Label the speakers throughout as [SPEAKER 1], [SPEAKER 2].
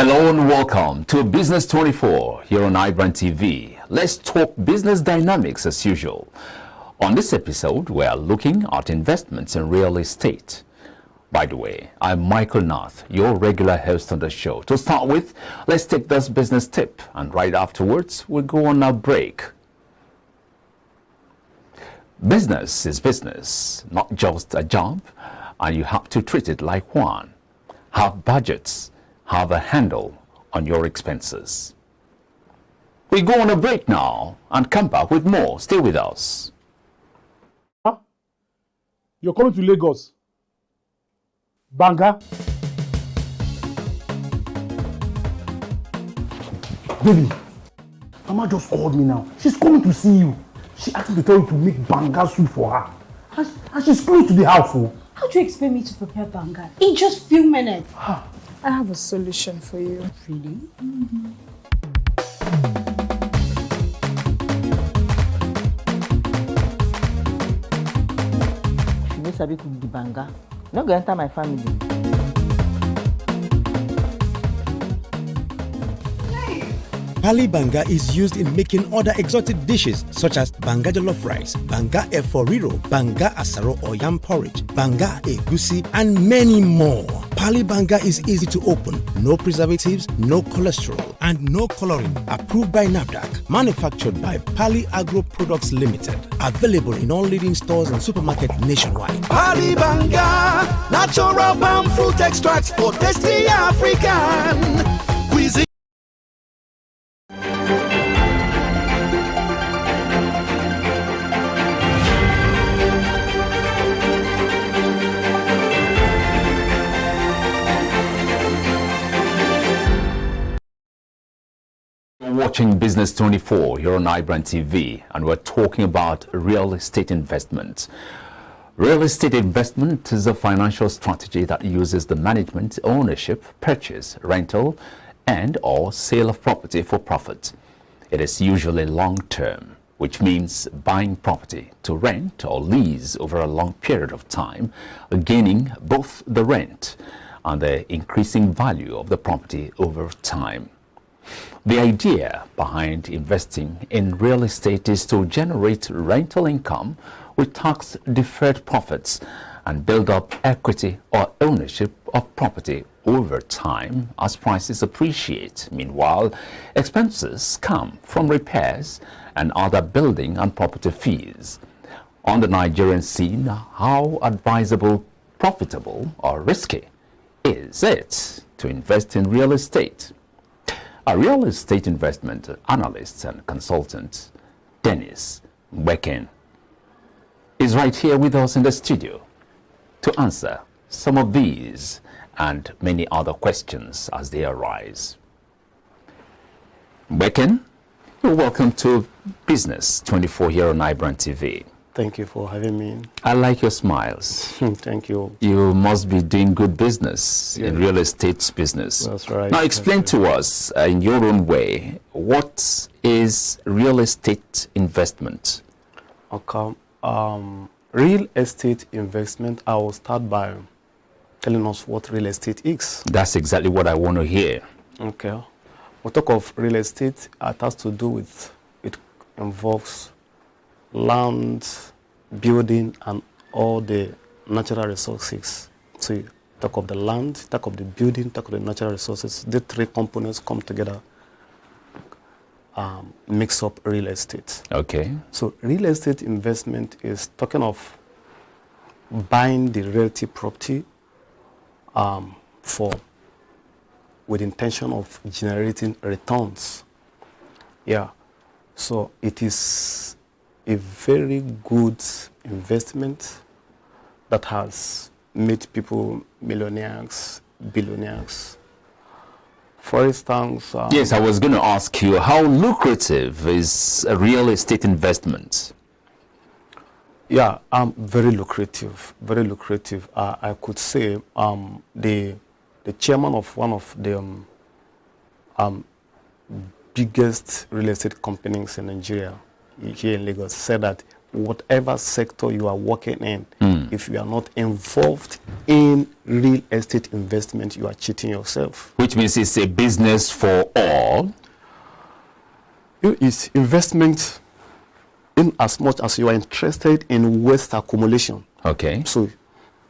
[SPEAKER 1] Hello and welcome to Business 24 here on iBrandTV. Let's talk business dynamics as usual. On this episode, we are looking at investments in real estate. By the way, I'm Michael Nath, your regular host on the show. To start with, let's take this business tip, and right afterwards, we'll go on a break. Business is business, not just a job, and you have to treat it like one. Have budgets, have a handle on your expenses. We go on a break now and come back with more. Stay with us.
[SPEAKER 2] Huh? You're coming to Lagos? Banga? Baby, Mama just called me now. She's coming to see you. She asked me to tell you to make banga soup for her. And she's close to the house. Oh.
[SPEAKER 3] How do you expect me to prepare banga in just few minutes?
[SPEAKER 2] Huh.
[SPEAKER 4] I have a solution for you.
[SPEAKER 3] Really?
[SPEAKER 5] If you no sabi cook the banga, you no go enter my family.
[SPEAKER 6] Pali banga is used in making other exotic dishes such as banga jollof rice, banga efo riro, banga asaro or yam porridge, banga egusi, and many more. Pali banga is easy to open, no preservatives, no cholesterol, and no coloring. Approved by NAFDAC. Manufactured by Pali Agro Products Limited. Available in all leading stores and supermarkets nationwide.
[SPEAKER 7] Pali banga, natural palm fruit extracts for tasty African cuisine.
[SPEAKER 1] Watching Business 24 here on iBrandTV, and we're talking about real estate investment. Real estate investment is a financial strategy that uses the management, ownership, purchase, rental, and or sale of property for profit. It is usually long-term, which means buying property to rent or lease over a long period of time, gaining both the rent and the increasing value of the property over time. The idea behind investing in real estate is to generate rental income with tax-deferred profits and build up equity or ownership of property over time as prices appreciate. Meanwhile, expenses come from repairs and other building and property fees. On the Nigerian scene, how advisable, profitable, or risky is it to invest in real estate? A real estate investment analyst and consultant, Ngbeken, is right here with us in the studio to answer some of these and many other questions as they arise. Ngbeken, you're welcome to Business 24 here on iBrandTV.
[SPEAKER 8] Thank you for having me.
[SPEAKER 1] I like your smiles.
[SPEAKER 8] Thank you.
[SPEAKER 1] You must be doing good business in real estate business.
[SPEAKER 8] That's right.
[SPEAKER 1] Now explain to us in your own way, what is real estate investment?
[SPEAKER 8] Okay. Real estate investment, I will start by telling us what real estate is.
[SPEAKER 1] That's exactly what I want to hear.
[SPEAKER 8] Okay. We'll talk of real estate. It has to do with, it involves land, building, and all the natural resources. So you talk of the land, talk of the building, talk of the natural resources. The three components come together, mix up real estate.
[SPEAKER 1] Okay.
[SPEAKER 8] So real estate investment is talking of buying the realty property with intention of generating returns. Yeah. So it is a very good investment that has made people millionaires, billionaires. For instance...
[SPEAKER 1] yes, I was going to ask you, how lucrative is a real estate investment?
[SPEAKER 8] Yeah, very lucrative, very lucrative. I could say the chairman of one of the biggest real estate companies in Nigeria, here in Lagos, said that whatever sector you are working in, if you are not involved in real estate investment, you are cheating yourself.
[SPEAKER 1] Which means it's a business for all.
[SPEAKER 8] It's investment in as much as you are interested in wealth accumulation.
[SPEAKER 1] Okay.
[SPEAKER 8] So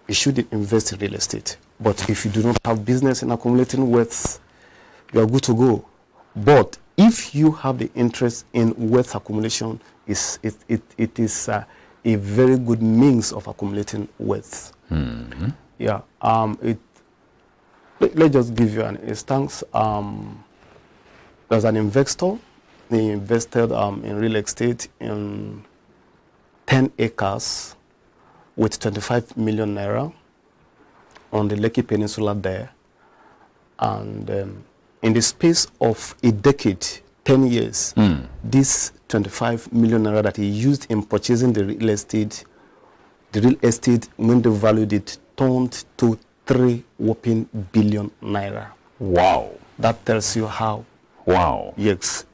[SPEAKER 8] you should invest in real estate. But if you do not have business in accumulating wealth, you are good to go. But if you have the interest in wealth accumulation, it is a very good means of accumulating wealth.
[SPEAKER 1] Mm-hmm.
[SPEAKER 8] Yeah. Let's just give you an instance. There's an investor. He invested in real estate in 10 acres with 25 million naira on the Lekki Peninsula there. And in the space of a decade, 10 years, this 25 million naira that he used in purchasing the real estate, when they valued it, turned to 3 whopping billion naira.
[SPEAKER 1] Wow.
[SPEAKER 8] That tells you how.
[SPEAKER 1] Wow.
[SPEAKER 8] Yes.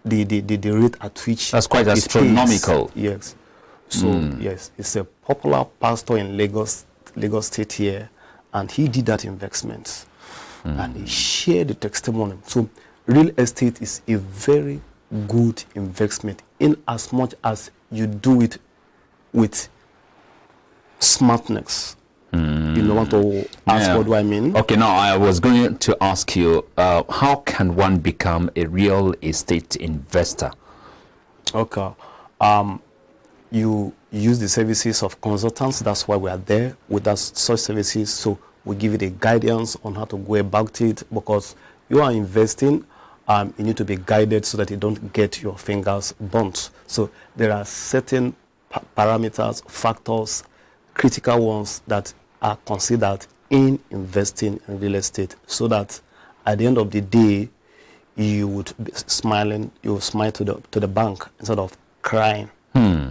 [SPEAKER 8] The rate at which
[SPEAKER 1] that's quite astronomical.
[SPEAKER 8] Yes. So yes, it's a popular pastor in Lagos State here, and he did that investment, and he shared the testimony. So real estate is a very good investment in as much as you do it with smartness. You know what to ask? What do I mean?
[SPEAKER 1] Okay, now I was going to ask you, how can one become a real estate investor?
[SPEAKER 8] Okay. You use the services of consultants. That's why we are there with us, such services. So we give you the guidance on how to go about it, because you are investing. You need to be guided so that you don't get your fingers burnt. So there are certain parameters, factors, critical ones that are considered in investing in real estate, so that at the end of the day, you would be smiling. You will smile to the bank instead of crying,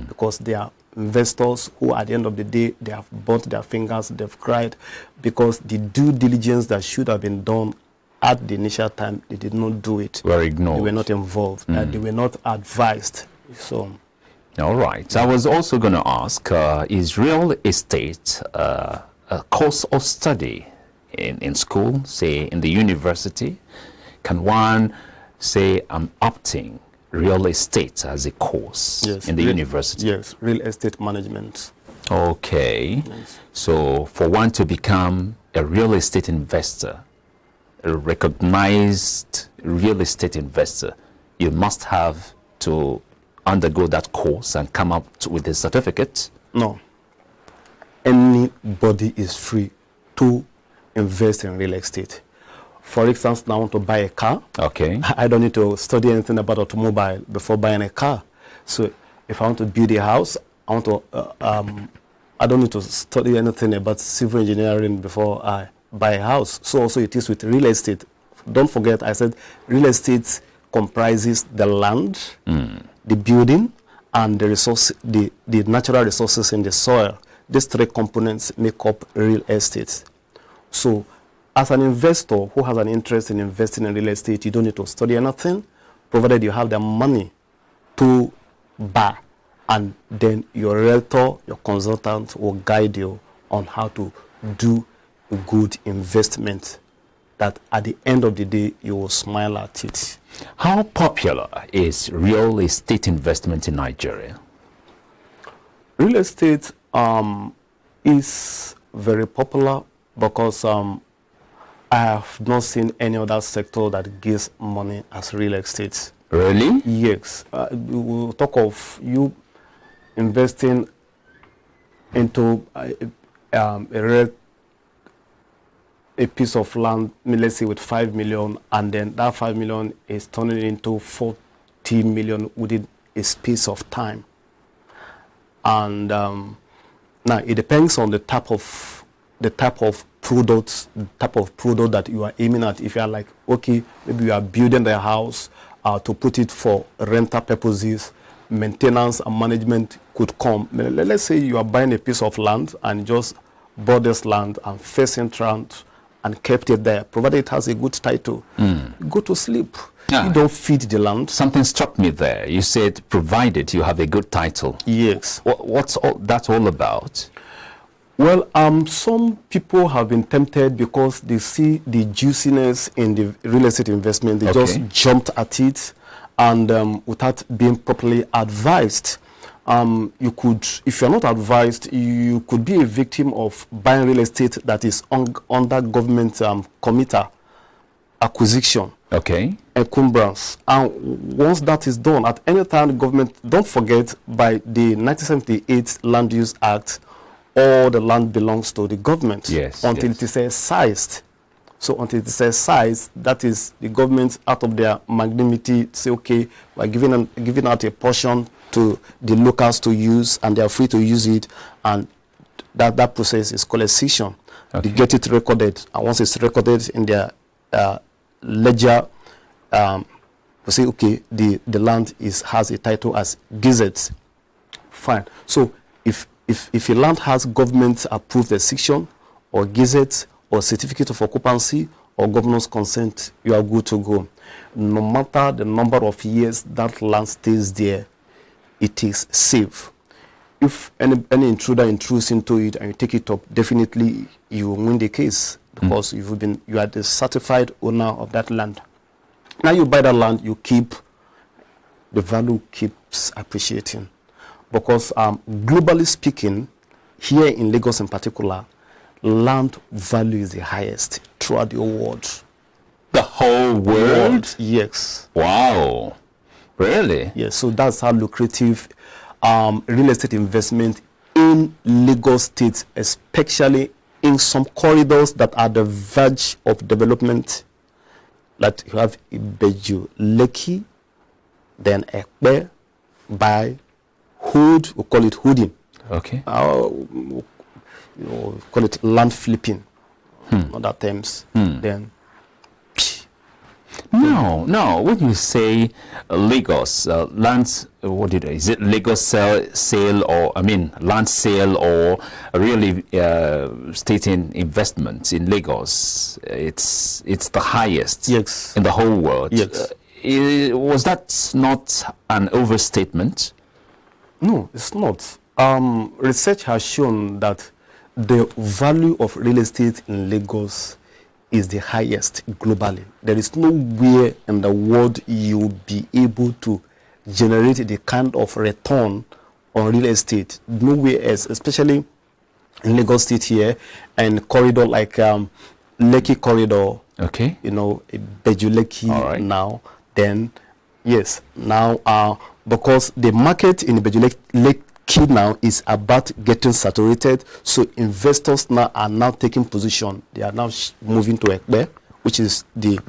[SPEAKER 8] because they are investors who, at the end of the day, they have burnt their fingers, they've cried, because the due diligence that should have been done at the initial time, they did not do it.
[SPEAKER 1] Were ignored.
[SPEAKER 8] They were not involved. They were not advised. So.
[SPEAKER 1] All right. I was also going to ask, is real estate a course of study in school, say in the university? Can one say I'm opting real estate as a course in the university?
[SPEAKER 8] Yes, real estate management.
[SPEAKER 1] Okay. Yes. So for one to become a real estate investor, a recognized real estate investor, you must have to undergo that course and come up with a certificate?
[SPEAKER 8] No. Anybody is free to invest in real estate. For instance, now I want to buy a car.
[SPEAKER 1] Okay.
[SPEAKER 8] I don't need to study anything about automobile before buying a car. So if I want to build a house, I don't need to study anything about civil engineering before I buy a house. So also it is with real estate. Don't forget, I said real estate comprises the land, the building, and the natural resources in the soil. These three components make up real estate. So as an investor who has an interest in investing in real estate, you don't need to study anything, provided you have the money to buy. And then your realtor, your consultant will guide you on how to do a good investment that at the end of the day, you will smile at it.
[SPEAKER 1] How popular is real estate investment in Nigeria?
[SPEAKER 8] Real estate is very popular because I have not seen any other sector that gives money as real estate.
[SPEAKER 1] Really?
[SPEAKER 8] Yes. We will talk of you investing into a piece of land, let's say with 5 million, and then that 5 million is turning into 40 million within a space of time. And now it depends on the type of product that you are aiming at. If you are like, okay, maybe you are building the house to put it for rental purposes, maintenance and management could come. Let's say you are buying a piece of land and just bought this land and facing trend and kept it there, provided it has a good title. Go to sleep. You don't feed the land.
[SPEAKER 1] Something struck me there. You said provided you have a good title.
[SPEAKER 8] Yes.
[SPEAKER 1] What's that all about?
[SPEAKER 8] Well, some people have been tempted because they see the juiciness in the real estate investment. They just jumped at it, and without being properly advised. You could, if you're not advised, you could be a victim of buying real estate that is under government committer acquisition. Encumbrance. And once that is done, at any time the government, don't forget, by the 1978 Land Use Act, all the land belongs to the government until it is excised. So until it is excised, that is the government out of their magnanimity say, okay, we're giving out a portion to the locals to use, and they are free to use it, and that process is called excision. They get it recorded, and once it's recorded in their ledger, we say, okay, the land has a title as gazette. Fine. So if a land has government approved excision or gazette or certificate of occupancy or governor's consent, you are good to go. No matter the number of years that land stays there, it is safe. If any intruder intrudes into it and you take it up, definitely you will win the case, because you are the certified owner of that land. Now you buy that land, you keep, the value keeps appreciating, because globally speaking, here in Lagos in particular, land value is the highest throughout the whole world.
[SPEAKER 1] The whole world?
[SPEAKER 8] Yes.
[SPEAKER 1] Wow. Really?
[SPEAKER 8] Yes. So that's how lucrative real estate investment in Lagos State, especially in some corridors that are the verge of development. Like you have Ibeju, Lekki, then Ekpe, by Hood, we call it hooding. We call it land flipping. Other terms. Then
[SPEAKER 1] no. When you say Lagos lands, is it Lagos sale or land sale or really stating investments in Lagos? It's the highest in the whole world. Was that not an overstatement?
[SPEAKER 8] No, it's not. Research has shown that the value of real estate in Lagos is the highest globally. There is nowhere in the world you will be able to generate the kind of return on real estate. Nowhere else, especially in Lagos State here, and corridor like Lekki corridor. Ibeju Lekki now. Then, yes, now because the market in Ibeju Lekki now is about getting saturated, so investors now are taking position. They are now moving to Ekpe, which is the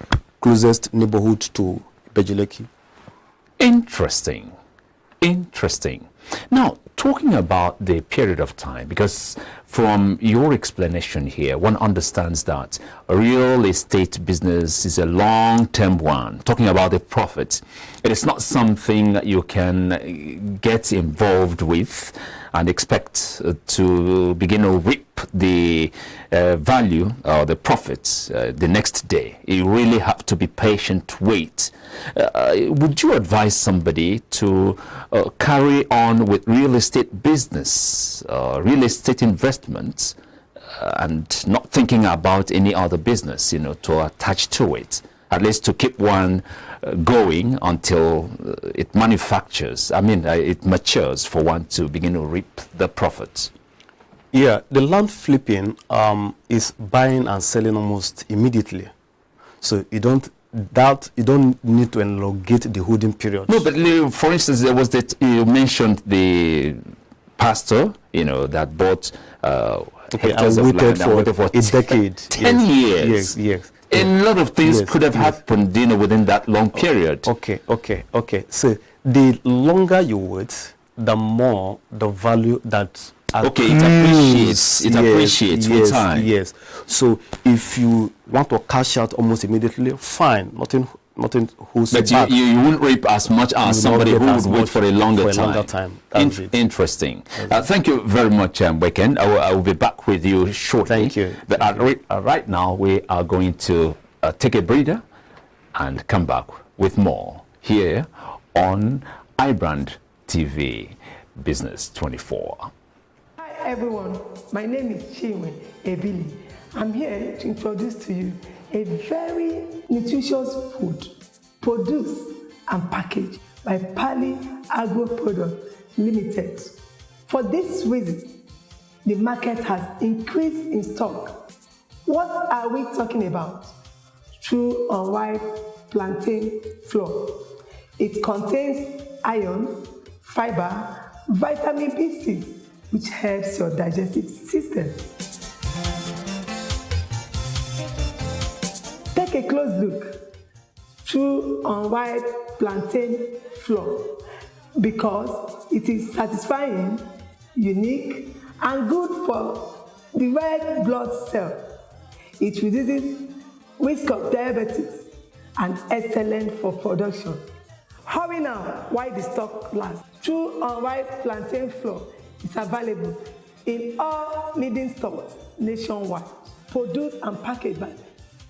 [SPEAKER 8] closest neighborhood to Ibeju Lekki.
[SPEAKER 1] Interesting. Now, talking about the period of time, because from your explanation here, one understands that a real estate business is a long-term one. Talking about the profit, it is not something that you can get involved with and expect to begin to reap the value or the profits the next day. You really have to be patient, wait. Would you advise somebody to carry on with real estate business, real estate investments, and not thinking about any other business, to attach to it, at least to keep one going until it manufactures, it matures for one to begin to reap the profits?
[SPEAKER 8] Yeah, the land flipping is buying and selling almost immediately. So you don't need to elongate the holding period.
[SPEAKER 1] No, but for instance, there was that you mentioned the pastor, that bought hectares of land
[SPEAKER 8] for a decade.
[SPEAKER 1] 10 years.
[SPEAKER 8] Yes.
[SPEAKER 1] A lot of things could have happened, within that long period.
[SPEAKER 8] Okay. So the longer you wait, the more the value that
[SPEAKER 1] it appreciates with time.
[SPEAKER 8] Yes. So if you want to cash out almost immediately, fine. Nothing holds you back.
[SPEAKER 1] But you won't reap as much as somebody who would wait for a longer
[SPEAKER 8] time.
[SPEAKER 1] Interesting. Thank you very much, Ngbeken. I will be back with you shortly.
[SPEAKER 8] Thank you.
[SPEAKER 1] But right now, we are going to take a breather and come back with more here on iBrandTV Business 24.
[SPEAKER 9] Hi everyone, my name is Chinwe Ebili. I'm here to introduce to you a very nutritious food produced and packaged by Pali Agro Product Limited. For this reason, the market has increased in stock. What are we talking about? True unripe plantain flour. It contains iron, fiber, vitamin B6, which helps your digestive system. Take a close look. True unripe plantain flour, because it is satisfying, unique, and good for the red blood cell. It reduces risk of diabetes and excellent for production. Hurry now while the stock lasts. True unripe plantain flour is available in all leading stores nationwide. Produced and packaged by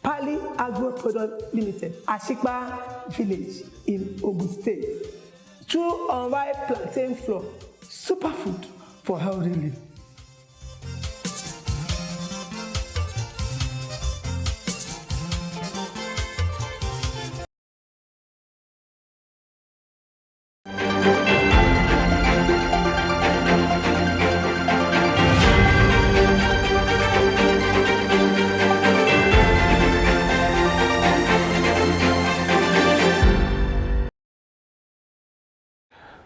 [SPEAKER 9] Pali Agro Product Limited, Ashikpa Village in Ogun State. True unripe plantain flour, superfood for healthy living.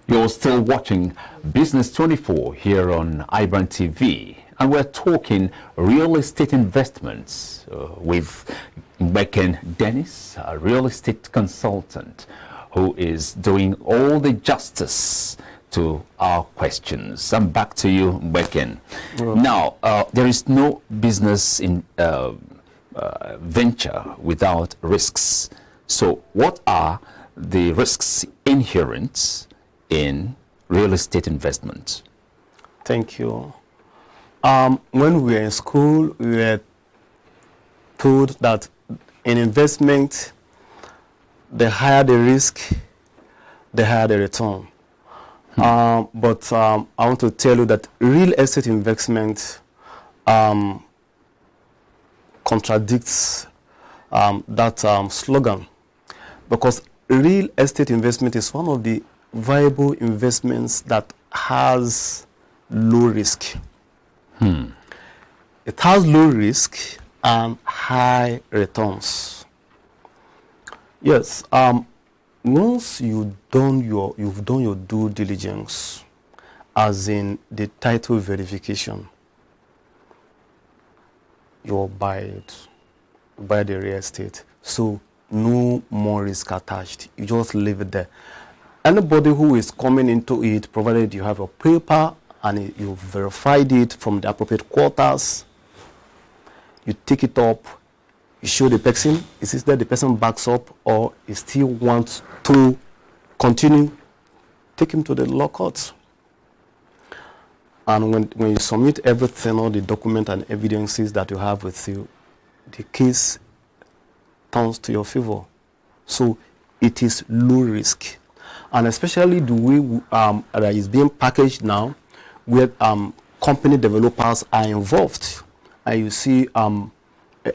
[SPEAKER 1] You're still watching Business 24 here on iBrandTV, and we're talking real estate investments with Ngbeken Dennis, a real estate consultant who is doing all the justice to our questions. I'm back to you, Ngbeken. Now, there is no business in venture without risks. So what are the risks inherent in real estate investment?
[SPEAKER 8] Thank you. When we were in school, we were told that in investment, the higher the risk, the higher the return. But I want to tell you that real estate investment contradicts that slogan, because real estate investment is one of the viable investments that has low risk. It has low risk and high returns. Yes, once you've done your due diligence, as in the title verification, you buy the real estate. So no more risk attached. You just leave it there. Anybody who is coming into it, provided you have a paper and you verified it from the appropriate quarters, you take it up, you show the person, is it that the person backs up or he still wants to continue, take him to the law courts. And when you submit everything, all the document and evidences that you have with you, the case turns to your favor. So it is low risk. And especially the way that is being packaged now, where company developers are involved. And you see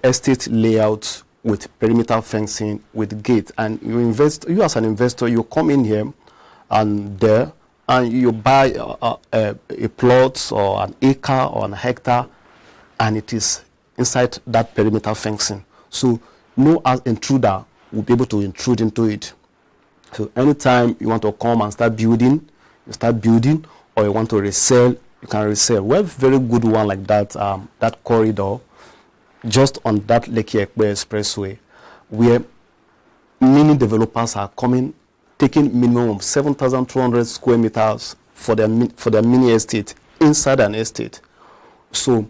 [SPEAKER 8] estate layout with perimeter fencing, with gate. And you as an investor, you come in here and there, and you buy a plot or an acre or an hectare, and it is inside that perimeter fencing. So no intruder will be able to intrude into it. So anytime you want to come and start building, you start building, or you want to resell, you can resell. We have a very good one like that, that corridor, just on that Lekki Ekpe Expressway, where many developers are coming, taking minimum of 7,200 square meters for their mini estate, inside an estate. So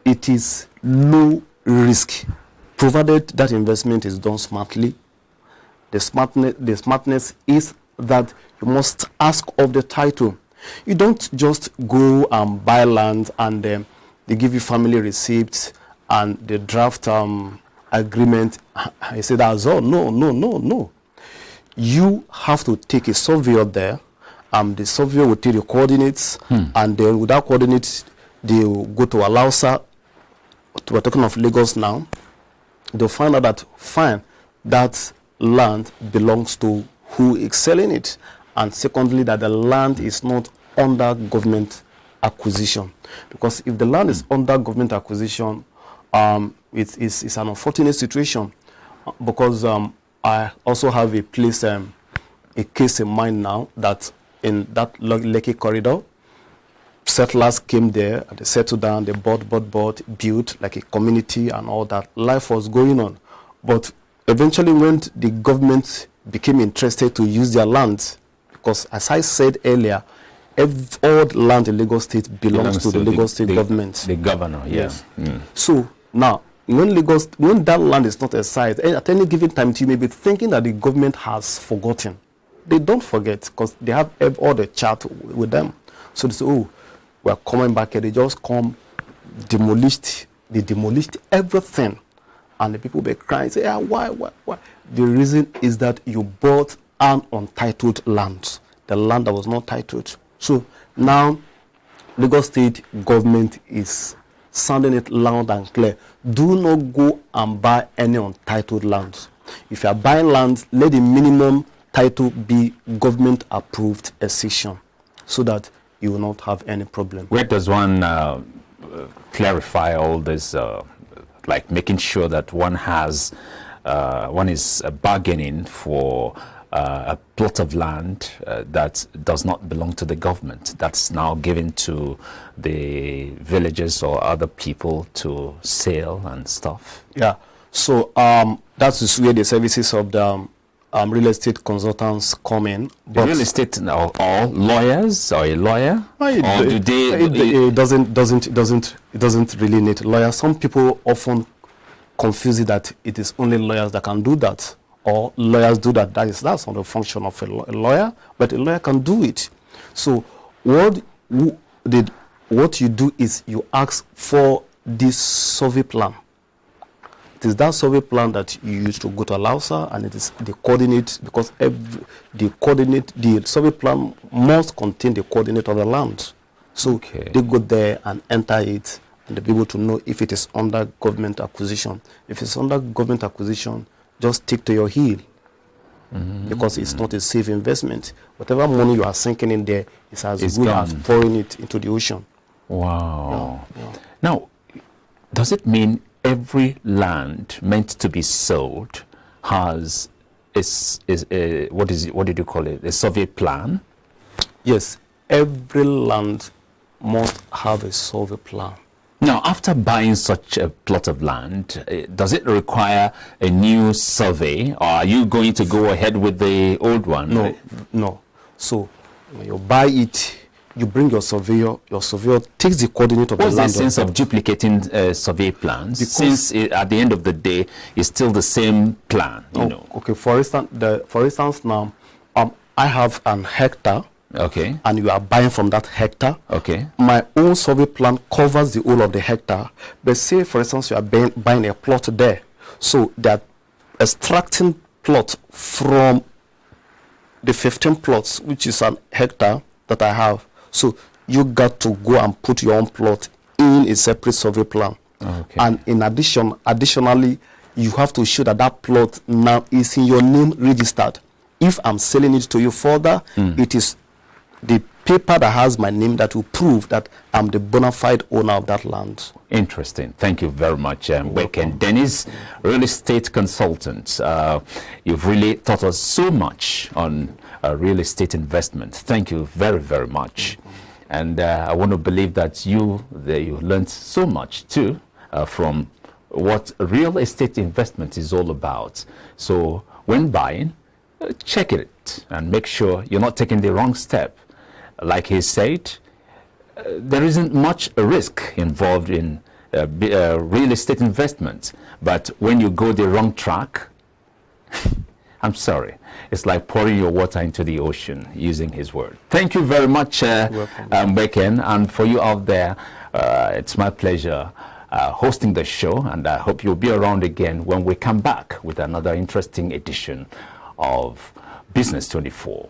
[SPEAKER 8] it is low risk, provided that investment is done smartly. The smartness is that you must ask of the title. You don't just go and buy land and they give you family receipts and they draft agreement. I say that's all. No. you have to take a surveyor there. The surveyor will take the coordinates, and then with that coordinates, they will go to Alausa. We're talking of Lagos now. They'll find out that, fine, that land belongs to who is selling it. And secondly, that the land is not under government acquisition. Because if the land is under government acquisition, it's an unfortunate situation. Because I also have a case in mind now that in that Lekki corridor, settlers came there, and they settled down, they bought, built like a community and all that. Life was going on. But eventually when the government became interested to use their land, because as I said earlier, all the land in Lagos State belongs to the Lagos State government.
[SPEAKER 1] The governor, yes.
[SPEAKER 8] So now, when that land is not aside, at any given time, you may be thinking that the government has forgotten. They don't forget, because they have all the chart with them. So they say, oh, we're coming back here. They just come, they demolished everything. And the people be crying, say, why? The reason is that you bought an untitled land, the land that was not titled. So now, Lagos State government is sounding it loud and clear. Do not go and buy any untitled land. If you are buying land, let the minimum title be government approved accession, so that you will not have any problem.
[SPEAKER 1] Where does one clarify all this, like making sure that one is bargaining for a plot of land that does not belong to the government, that's now given to the villagers or other people to sell and stuff?
[SPEAKER 8] Yeah, so that's where the services of the real estate consultants come in.
[SPEAKER 1] But real estate or lawyers or a lawyer? Or do they?
[SPEAKER 8] It doesn't really need lawyers. Some people often confuse it that it is only lawyers that can do that, or lawyers do that. That's not the function of a lawyer, but a lawyer can do it. So what you do is you ask for this survey plan. It is that survey plan that you use to go to Alausa, and it is the coordinates, because the survey plan must contain the coordinate of the land. So they go there and enter it, and they'll be able to know if it is under government acquisition. If it's under government acquisition, just stick to your heel, because it's not a safe investment. Whatever money you are sinking in there is as good as pouring it into the ocean.
[SPEAKER 1] Wow. Yeah. Now, does it mean every land meant to be sold has what did you call it? A survey plan?
[SPEAKER 8] Yes, every land must have a survey plan.
[SPEAKER 1] Now, after buying such a plot of land, does it require a new survey, or are you going to go ahead with the old one?
[SPEAKER 8] No. So when you buy it, you bring your surveyor takes the coordinate of the land.
[SPEAKER 1] What's the sense of duplicating survey plans, because since at the end of the day it's still the same plan? You know.
[SPEAKER 8] Okay, for instance now, I have an hectare.
[SPEAKER 1] Okay.
[SPEAKER 8] And you are buying from that hectare.
[SPEAKER 1] Okay.
[SPEAKER 8] My own survey plan covers the whole of the hectare. But say, for instance, you are buying a plot there. So they are extracting plot from the 15 plots, which is an hectare that I have. So you got to go and put your own plot in a separate survey plan.
[SPEAKER 1] Okay.
[SPEAKER 8] And additionally, you have to show that that plot now is in your name registered. If I'm selling it to you further, it is the paper that has my name that will prove that I'm the bona fide owner of that land.
[SPEAKER 1] Interesting. Thank you very much, Ngbeken Dennis, real estate consultant. You've really taught us so much on real estate investment. Thank you very, very much. And I want to believe that you learned so much too from what real estate investment is all about. So when buying, check it and make sure you're not taking the wrong step. Like he said, there isn't much risk involved in real estate investment, but when you go the wrong track, I'm sorry, it's like pouring your water into the ocean, using his word. Thank you very much, Ngbeken, and for you out there, it's my pleasure hosting the show, and I hope you'll be around again when we come back with another interesting edition of Business 24.